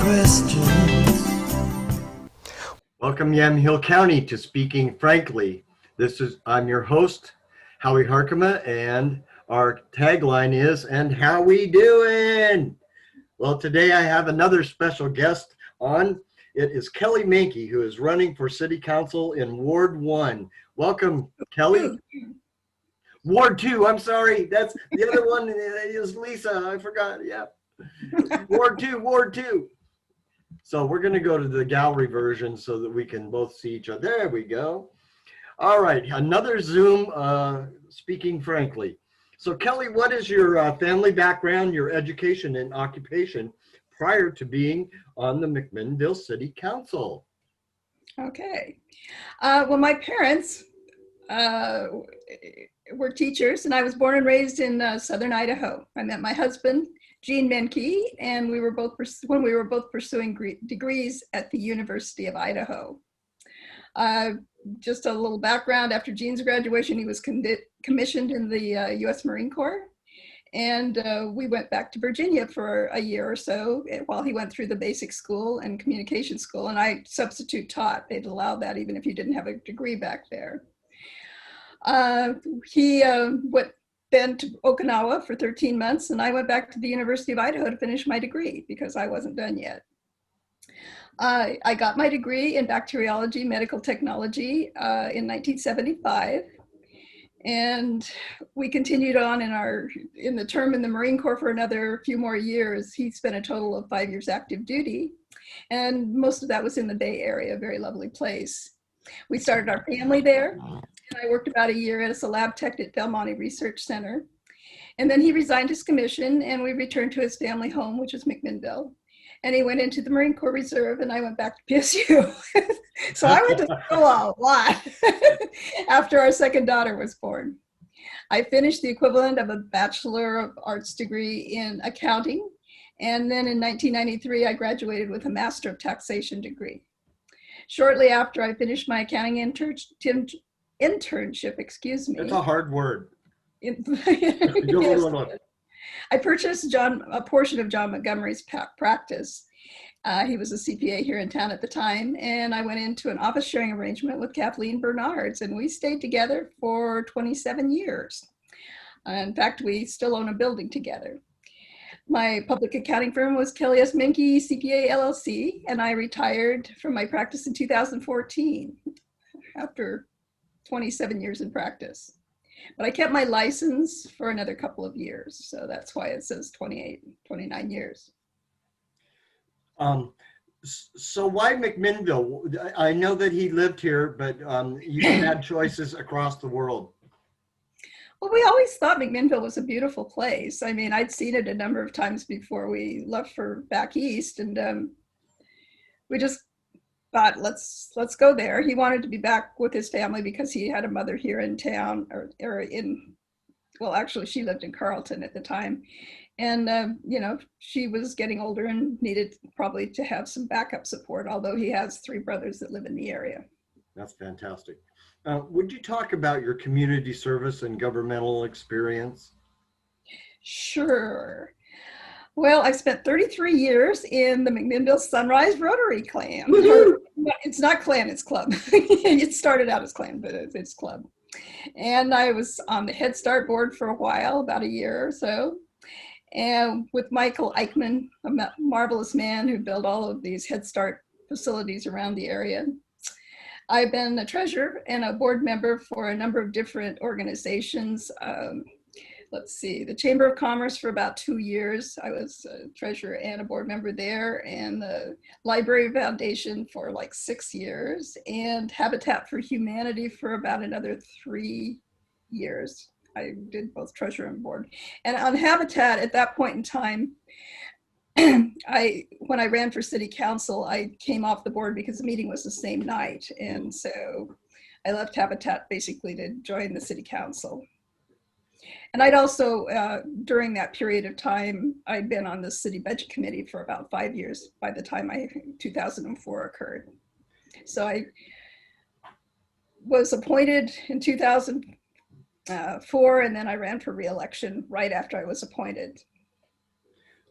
questions. Welcome, Yamhill County, to Speaking Frankly. I'm your host, Howie Harkema, and our tagline is, "And how we doing?" Well, today I have another special guest on. It is Kellie Menke, who is running for City Council in Ward 1. Welcome, Kellie. Ward 2, I'm sorry. That's the other one is Lisa. I forgot. Yeah. Ward 2. So we're going to go to the gallery version so that we can both see each other. There we go. All right, another Zoom Speaking Frankly. So Kellie, what is your family background, your education and occupation prior to being on the McMinnville City Council? Okay. Well, my parents were teachers, and I was born and raised in southern Idaho. I met my husband, Kellie Menke, and we were both pursuing degrees at the University of Idaho. Just a little background: after Gene's graduation, he was commissioned in the U.S. Marine Corps, and we went back to Virginia for a year or so while he went through the basic school and communication school, and I substitute taught. They'd allow that even if you didn't have a degree back there. He went then to Okinawa for 13 months, and I went back to the University of Idaho to finish my degree because I wasn't done yet. I got my degree in bacteriology, medical technology in 1975. And we continued on in the term in the Marine Corps for another few more years. He spent a total of 5 years active duty, and most of that was in the Bay Area, a very lovely place. We started our family there, and I worked about a year as a lab tech at Del Monte Research Center. And then he resigned his commission, and we returned to his family home, which is McMinnville. And he went into the Marine Corps Reserve, and I went back to PSU. So I went to school a lot after our second daughter was born. I finished the equivalent of a Bachelor of Arts degree in accounting. And then in 1993, I graduated with a Master of Taxation degree. Shortly after I finished my accounting internship, excuse me. It's a hard word. I purchased a portion of John Montgomery's practice. He was a CPA here in town at the time, and I went into an office sharing arrangement with Kathleen Bernards, and we stayed together for 27 years. In fact, we still own a building together. My public accounting firm was Kellie Menke CPA LLC, and I retired from my practice in 2014 after 27 years in practice. But I kept my license for another couple of years, so that's why it says 29 years. So why McMinnville? I know that he lived here, but you had choices across the world. Well, we always thought McMinnville was a beautiful place. I mean, I'd seen it a number of times before we left for back east, and we just thought, let's go there. He wanted to be back with his family because he had a mother here in town, well, actually, she lived in Carlton at the time. And, she was getting older and needed probably to have some backup support, although he has 3 brothers that live in the area. That's fantastic. Would you talk about your community service and governmental experience? Sure. Well, I spent 33 years in the McMinnville Sunrise Rotary Clan. It's not clan, it's club. It started out as clan, but it's club. And I was on the Head Start board for a while, about a year or so. And with Michael Eichmann, a marvelous man who built all of these Head Start facilities around the area. I've been a treasurer and a board member for a number of different organizations. The Chamber of Commerce for about 2 years. I was a treasurer and a board member there, and the Library Foundation for like 6 years, and Habitat for Humanity for about another 3 years. I did both treasurer and board. And on Habitat at that point in time, when I ran for city council, I came off the board because the meeting was the same night. And so I left Habitat basically to join the city council. And I'd also, during that period of time, I'd been on the city budget committee for about 5 years by the time 2004 occurred. So I was appointed in 2004, and then I ran for re-election right after I was appointed.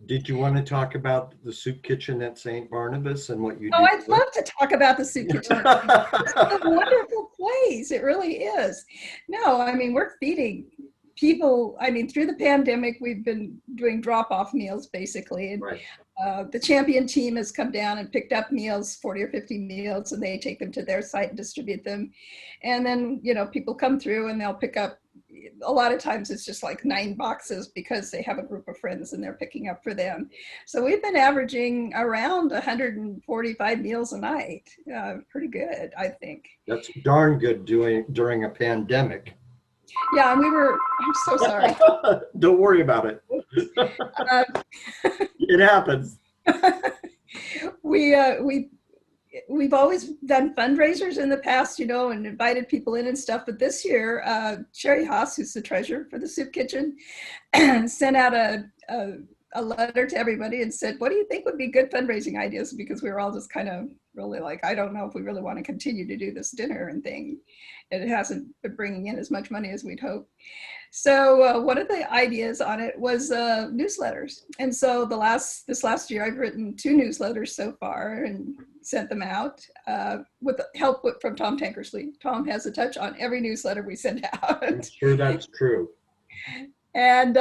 Did you want to talk about the soup kitchen at St. Barnabas and what you Oh, do I'd love to talk about the soup kitchen. It's a wonderful place. It really is. No, I mean, we're feeding people. I mean, through the pandemic, we've been doing drop-off meals basically. And Right. the champion team has come down and picked up meals, 40 or 50 meals, and they take them to their site and distribute them. And then, people come through and they'll pick up. A lot of times it's just like 9 boxes because they have a group of friends and they're picking up for them. So we've been averaging around 145 meals a night. Pretty good, I think. That's darn good during a pandemic. Yeah, and I'm so sorry. Don't worry about it. Uh, It happens. We've always done fundraisers in the past, and invited people in and stuff. But this year, Sherry Haas, who's the treasurer for the soup kitchen, sent out a letter to everybody and said, what do you think would be good fundraising ideas? Because we were all just kind of really like, I don't know if we really want to continue to do this dinner and thing. It hasn't been bringing in as much money as we'd hoped. So one of the ideas on it was newsletters. And so this last year, I've written 2 newsletters so far and sent them out with help from Tom Tankersley. Tom has a touch on every newsletter we send out. I'm sure that's true. And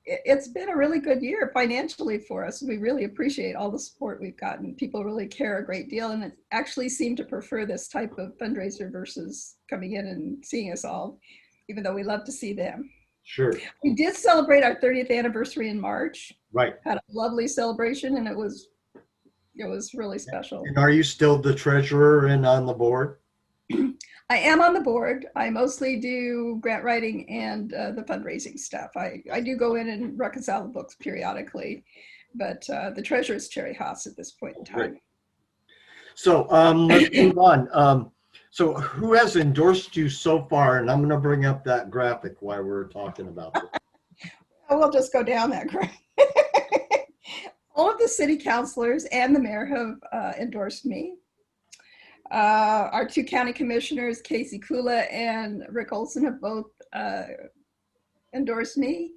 it's been a really good year financially for us. We really appreciate all the support we've gotten. People really care a great deal, and it actually seem to prefer this type of fundraiser versus coming in and seeing us all, even though we love to see them. Sure. We did celebrate our 30th anniversary in March. Right. Had a lovely celebration, and it was really special. And are you still the treasurer and on the board? I am on the board. I mostly do grant writing and the fundraising stuff. I do go in and reconcile the books periodically, but the treasurer is Sherry Haas at this point in time. Right. So let's move on. So who has endorsed you so far? And I'm going to bring up that graphic while we're talking about this. We'll just go down that graphic. All of the city councilors and the mayor have endorsed me. Our 2 county commissioners, Casey Kula and Rick Olson, have both endorsed me.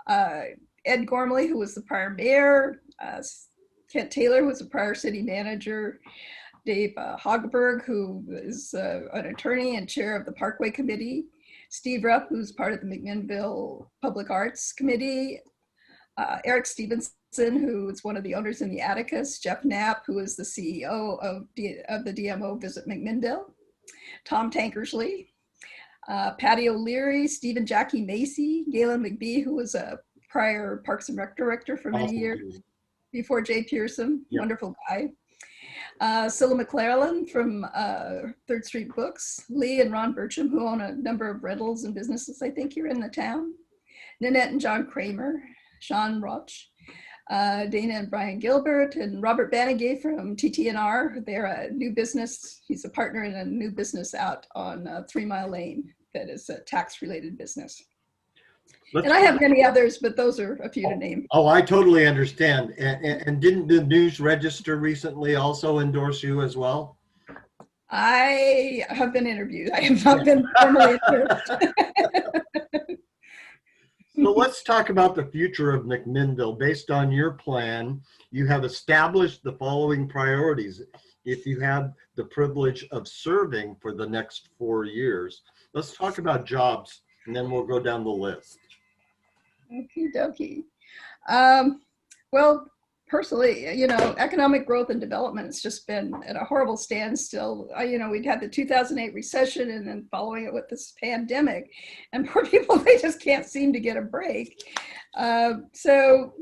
Ed Gormley, who was the prior mayor, Kent Taylor, who was the prior city manager, Dave Hogberg, who is an attorney and chair of the Parkway Committee, Steve Rupp, who's part of the McMinnville Public Arts Committee, Eric Stevenson, who is one of the owners in the Atticus, Jeff Knapp, who is the CEO of the DMO Visit McMinnville, Tom Tankersley, Patty O'Leary, Stephen Jackie Macy, Galen McBee, who was a prior Parks and Rec director for many years before Jay Pearson, yep. Wonderful guy. Scylla McLaren from 3rd Street Books, Lee and Ron Burcham, who own a number of rentals and businesses, I think, here in the town, Nanette and John Kramer, Sean Roch, Dana and Brian Gilbert, and Robert Banigay from TT&R. They're a new business. He's a partner in a new business out on 3 Mile Lane that is a tax-related business. And I have many others, but those are a few to name. Oh, I totally understand. And didn't the News Register recently also endorse you as well? I have been interviewed. I have not been formally endorsed. So let's talk about the future of McMinnville. Based on your plan, you have established the following priorities. If you have the privilege of serving for the next 4 years, let's talk about jobs, and then we'll go down the list. Okie dokie. Well, personally, economic growth and development has just been at a horrible standstill. We'd had the 2008 recession and then following it with this pandemic, and poor people, they just can't seem to get a break. So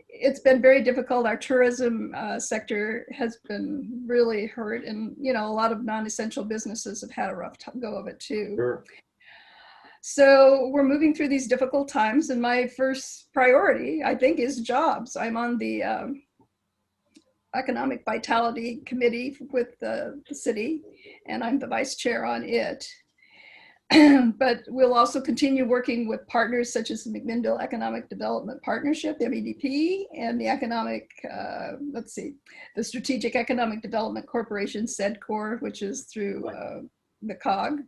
it's been very difficult. Our tourism sector has been really hurt, and, a lot of non-essential businesses have had a rough go of it too. Sure. So we're moving through these difficult times, and my first priority, I think, is jobs. I'm on the Economic Vitality Committee with the city, and I'm the vice chair on it. But we'll also continue working with partners such as the McMinnville Economic Development Partnership, the MEDP, and the the Strategic Economic Development Corporation, SEDCOR, which is through the COG.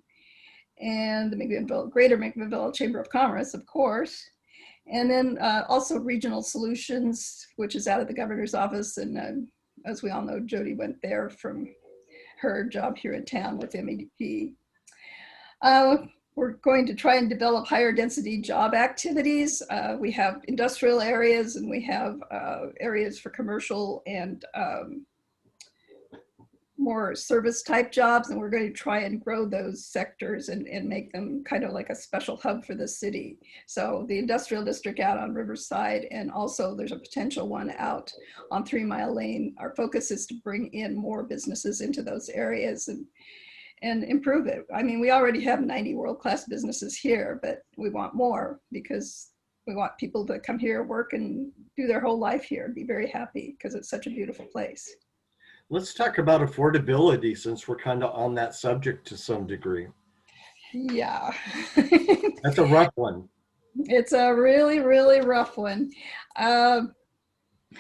And the Greater McMinnville Chamber of Commerce, of course. And then also Regional Solutions, which is out of the governor's office. And as we all know, Jody went there from her job here in town with MEDP. We're going to try and develop higher density job activities. We have industrial areas and we have areas for commercial and more service type jobs, and we're going to try and grow those sectors and make them kind of like a special hub for the city. So the industrial district out on Riverside, and also there's a potential one out on 3 Mile Lane. Our focus is to bring in more businesses into those areas and improve it. I mean, we already have 90 world-class businesses here, but we want more because we want people to come here, work, and do their whole life here and be very happy because it's such a beautiful place. Let's talk about affordability since we're kind of on that subject to some degree. Yeah. That's a rough one. It's a really, really rough one.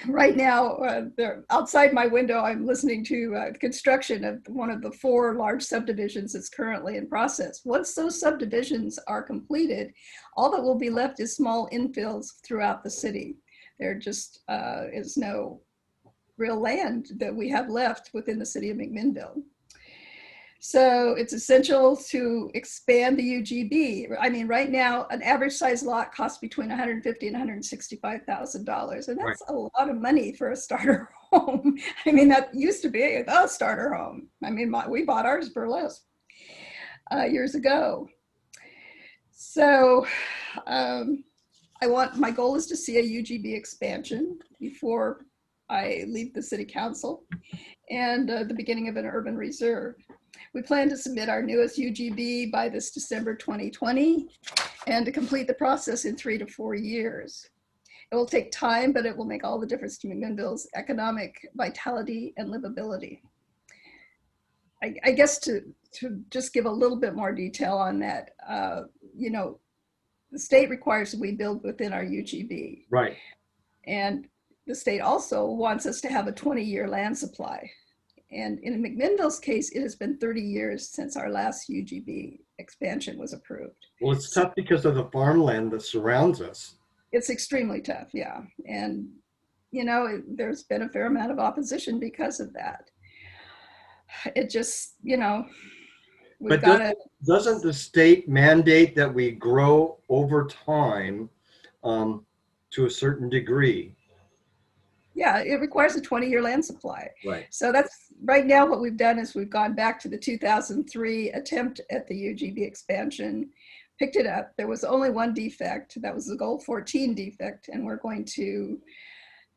Right now, outside my window, I'm listening to construction of one of the 4 large subdivisions that's currently in process. Once those subdivisions are completed, all that will be left is small infills throughout the city. There just is no real land that we have left within the city of McMinnville. So it's essential to expand the UGB. I mean, right now, an average size lot costs between $150,000 and $165,000, and that's a lot of money for a starter home. I mean, that used to be a starter home. I mean, we bought ours for less years ago. So my goal is to see a UGB expansion before I leave the city council, and the beginning of an urban reserve. We plan to submit our newest UGB by this December 2020 and to complete the process in 3 to 4 years. It will take time, but it will make all the difference to McMinnville's economic vitality and livability. I guess to just give a little bit more detail on that, you know, the state requires that we build within our UGB. Right. And the state also wants us to have a 20-year land supply. And in McMinnville's case, it has been 30 years since our last UGB expansion was approved. Well, it's tough because of the farmland that surrounds us. It's extremely tough, yeah. And, you know, there's been a fair amount of opposition because of that. It just, you know, we've got to... Doesn't the state mandate that we grow over time to a certain degree? Yeah, it requires a 20-year land supply. Right. So that's right now what we've done is we've gone back to the 2003 attempt at the UGB expansion, picked it up. There was only one defect. That was the goal 14 defect. And we're going to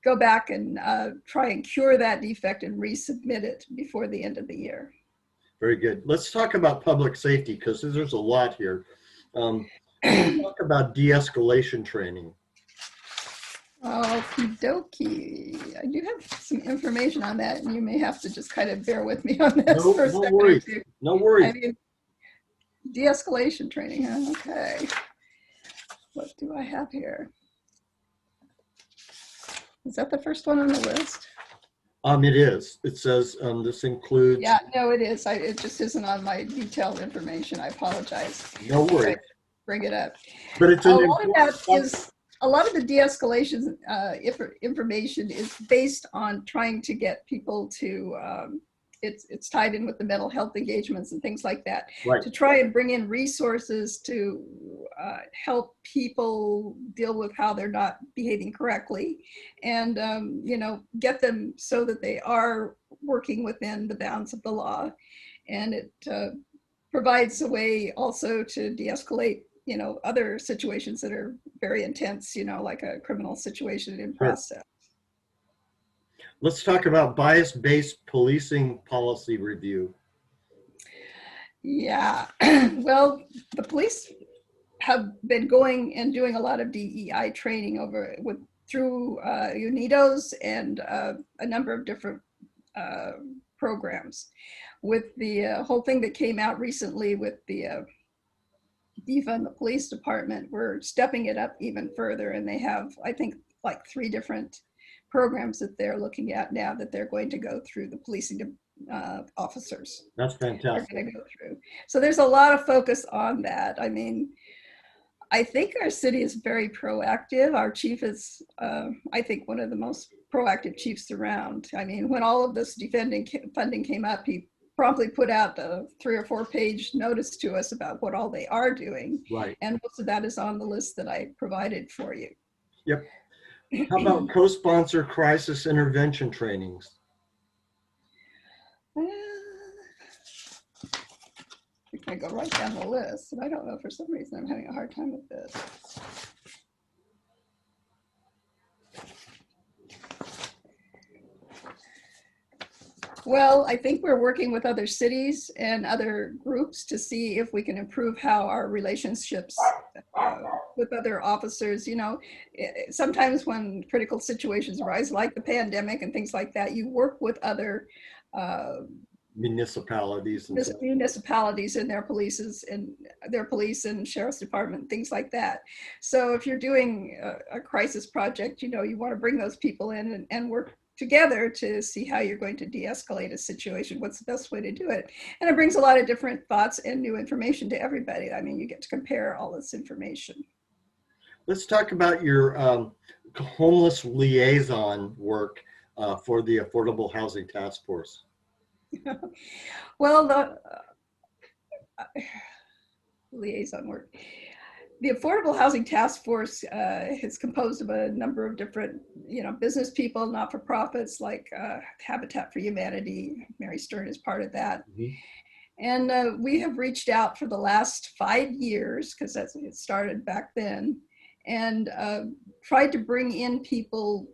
go back and try and cure that defect and resubmit it before the end of the year. Very good. Let's talk about public safety because there's a lot here. Let's talk about de-escalation training. Okie dokie. I do have some information on that, and you may have to just kind of bear with me on this for a second or two. No worries. I mean, de-escalation training, huh? Okay. What do I have here? Is that the first one on the list? It is. It says this includes. Yeah, no, it is. It just isn't on my detailed information. I apologize. No worries. Bring it up. But it's a lot of that is. A lot of the de-escalation information is based on trying to get people to, it's tied in with the mental health engagements and things like that, right, to try and bring in resources to help people deal with how they're not behaving correctly and, you know, get them so that they are working within the bounds of the law. And it provides a way also to de-escalate, you know, other situations that are very intense, you know, like a criminal situation in process. Let's talk about bias-based policing policy review. Yeah, well, the police have been going and doing a lot of DEI training through UNIDOs and a number of different programs. With the whole thing that came out recently with the defund the police department, we're stepping it up even further, and they have, I think, like 3 different programs that they're looking at now that they're going to go through the policing officers. That's fantastic. They're going to go through. So there's a lot of focus on that. I mean, I think our city is very proactive. Our chief is, I think, one of the most proactive chiefs around. I mean, when all of this funding came up, he promptly put out a 3 or 4 page notice to us about what all they are doing. Right. And most of that is on the list that I provided for you. Yep. How about co-sponsor crisis intervention trainings? I go right down the list, and I don't know, for some reason I'm having a hard time with this. Well, I think we're working with other cities and other groups to see if we can improve how our relationships with other officers. You know, sometimes when critical situations arise, like the pandemic and things like that, you work with other municipalities and their police and sheriff's department, things like that. So if you're doing a crisis project, you know, you want to bring those people in and work together to see how you're going to de-escalate a situation. What's the best way to do it? And it brings a lot of different thoughts and new information to everybody. I mean, you get to compare all this information. Let's talk about your homeless liaison work for the Affordable Housing Task Force. Well, the liaison work. The Affordable Housing Task Force is composed of a number of different, you know, business people, not-for-profits like Habitat for Humanity. Mary Stern is part of that. Mm-hmm. And we have reached out for the last 5 years, because it started back then, and tried to bring in people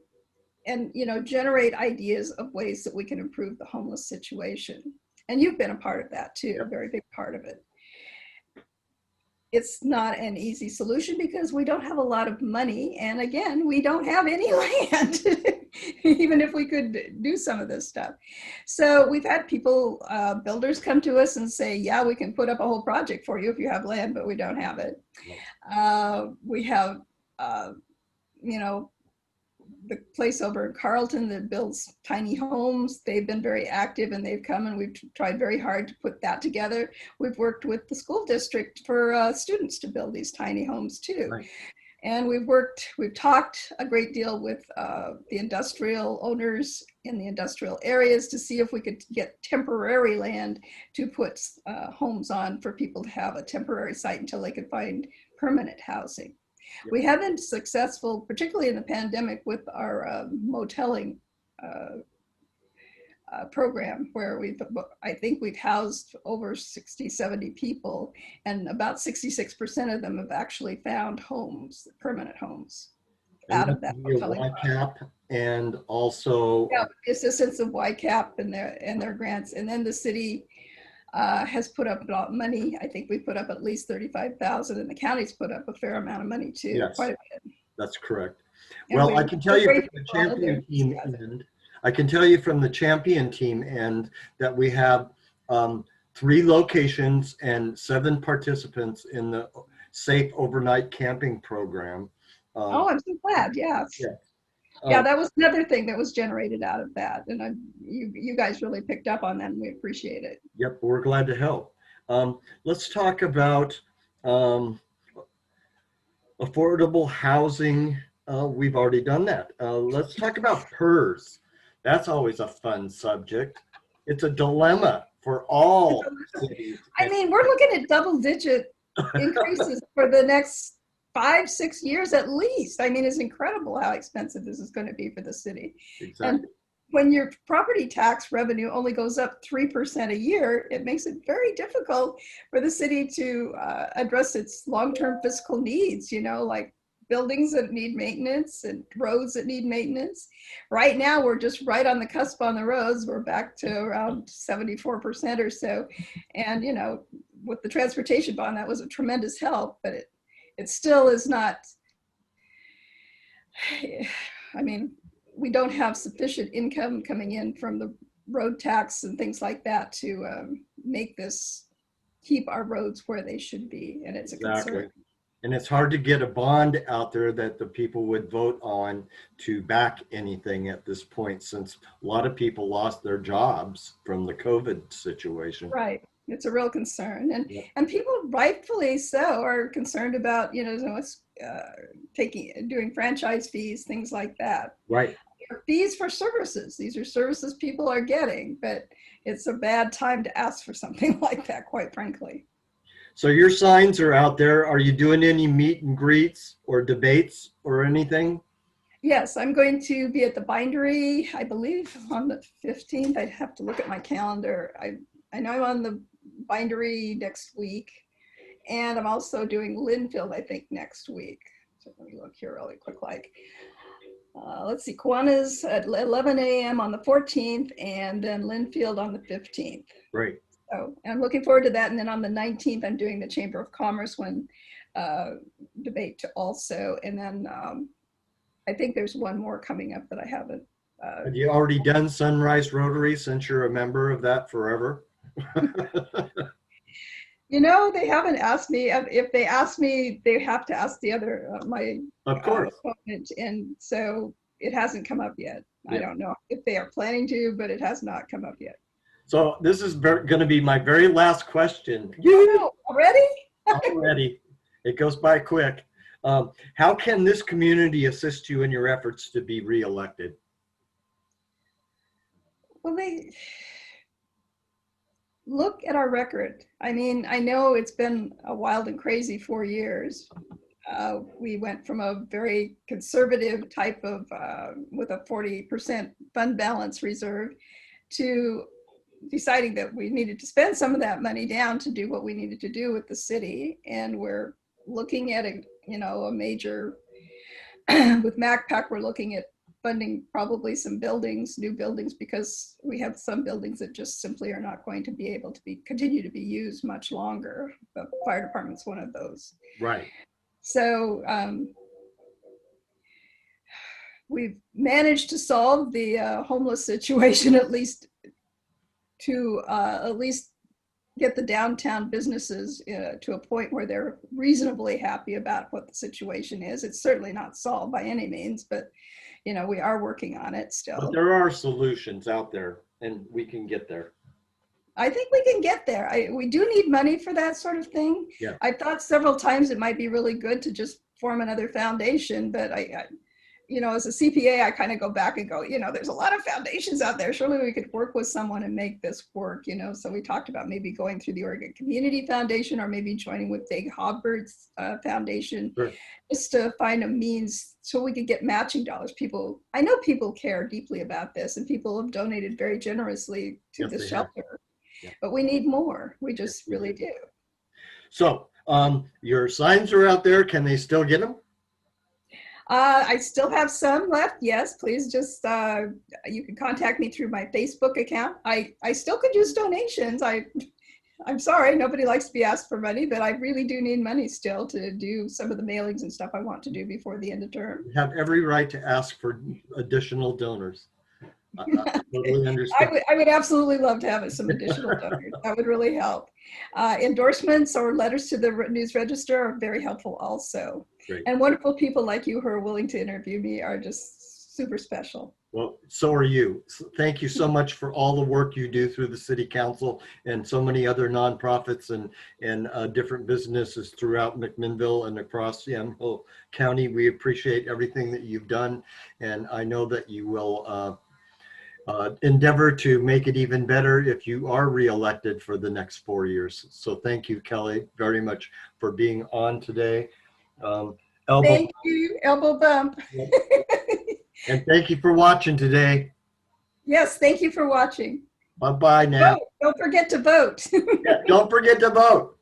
and, you know, generate ideas of ways that we can improve the homeless situation. And you've been a part of that too, a very big part of it. It's not an easy solution because we don't have a lot of money. And again, we don't have any land, even if we could do some of this stuff. So we've had people, builders come to us and say, yeah, we can put up a whole project for you if you have land, but we don't have it. We have, you know, the place over in Carlton that builds tiny homes. They've been very active and they've come, and we've tried very hard to put that together. We've worked with the school district for students to build these tiny homes too. Right. And we've talked a great deal with the industrial owners in the industrial areas to see if we could get temporary land to put homes on for people to have a temporary site until they could find permanent housing. We have been successful, particularly in the pandemic, with our moteling program, where I think we've housed over 60, 70 people, and about 66% of them have actually found homes, permanent homes, out of that moteling. YCAP and also the assistance of YCAP and their grants, and then the city has put up money. I think we put up at least $35,000, and the county's put up a fair amount of money too. Yes, quite a bit. That's correct. And well, I can tell you from the champion team end, I can tell you from the champion team end that we have 3 locations and 7 participants in the safe overnight camping program. Oh, I'm so glad. Yeah. Yeah, that was another thing that was generated out of that. And you guys really picked up on that, and we appreciate it. Yep, we're glad to help. Let's talk about affordable housing. We've already done that. Let's talk about PERS. That's always a fun subject. It's a dilemma for all cities. I mean, we're looking at double-digit increases for the next 5-6 years at least. I mean, it's incredible how expensive this is going to be for the city. Exactly. And when your property tax revenue only goes up 3% a year, it makes it very difficult for the city to address its long-term fiscal needs, you know, like buildings that need maintenance and roads that need maintenance. Right now, we're just right on the cusp on the roads. We're back to around 74% or so. And, you know, with the transportation bond, that was a tremendous help, but it still is not, I mean, we don't have sufficient income coming in from the road tax and things like that to make this, keep our roads where they should be. And it's a concern. And it's hard to get a bond out there that the people would vote on to back anything at this point, since a lot of people lost their jobs from the COVID situation. Right. It's a real concern, Yep. and people rightfully so are concerned about, you know, what's doing franchise fees, things like that. Right. Fees for services. These are services people are getting, but it's a bad time to ask for something like that, quite frankly. So your signs are out there. Are you doing any meet and greets or debates or anything? Yes, I'm going to be at the bindery, I believe, on the 15th. I'd have to look at my calendar. I know I'm on the bindery next week, and I'm also doing Linfield, I think, next week. So let me look here really quick. Let's see, Kiwanis at 11 a.m. on the 14th, and then Linfield on the 15th. Right. So I'm looking forward to that. And then on the 19th, I'm doing the Chamber of Commerce debate also. And then I think there's one more coming up that I haven't. Have you already done Sunrise Rotary since you're a member of that forever? You know, they haven't asked me. If they ask me, they have to ask the other, my Of course. opponent. And so it hasn't come up yet. Yeah. I don't know if they are planning to, but it has not come up yet. So this is going to be my very last question. No, already? Already. It goes by quick. How can this community assist you in your efforts to be reelected? Well, they look at our record. I mean, I know it's been a wild and crazy 4 years. We went from a very conservative type of, with a 40% fund balance reserve, to deciding that we needed to spend some of that money down to do what we needed to do with the city. And we're looking at a major, with MacPac, we're looking at funding probably some buildings, new buildings, because we have some buildings that just simply are not going to be able to continue to be used much longer. The fire department's one of those. Right. So we've managed to solve the homeless situation, at least to get the downtown businesses to a point where they're reasonably happy about what the situation is. It's certainly not solved by any means, but we are working on it still. But there are solutions out there, and we can get there. I think we can get there. We do need money for that sort of thing. Yeah. I've thought several times it might be really good to just form another foundation, but as a CPA, I kind of go back and go, there's a lot of foundations out there. Surely we could work with someone and make this work, So we talked about maybe going through the Oregon Community Foundation, or maybe joining with Dag Hobbert's foundation, Sure. Just to find a means so we could get matching dollars. I know people care deeply about this, and people have donated very generously to Yes, the they shelter, Yeah. but we need more. We just Yes, we really do. do. So your signs are out there. Can they still get them? I still have some left. Yes, please just, you can contact me through my Facebook account. I still could use donations. I'm sorry, nobody likes to be asked for money, but I really do need money still to do some of the mailings and stuff I want to do before the end of term. You have every right to ask for additional donors. I totally understand. I would absolutely love to have some additional donors. That would really help. Endorsements or letters to the News Register are very helpful also. Great. And wonderful people like you who are willing to interview me are just super special. Well, so are you. Thank you so much for all the work you do through the City Council and so many other nonprofits and different businesses throughout McMinnville and across Yamhill County. We appreciate everything that you've done, and I know that you will endeavor to make it even better if you are reelected for the next 4 years. So thank you, Kellie, very much for being on today. Thank you, elbow bump. And thank you for watching today. Yes, thank you for watching. Bye-bye now. Vote. Don't forget to vote. Yeah, don't forget to vote.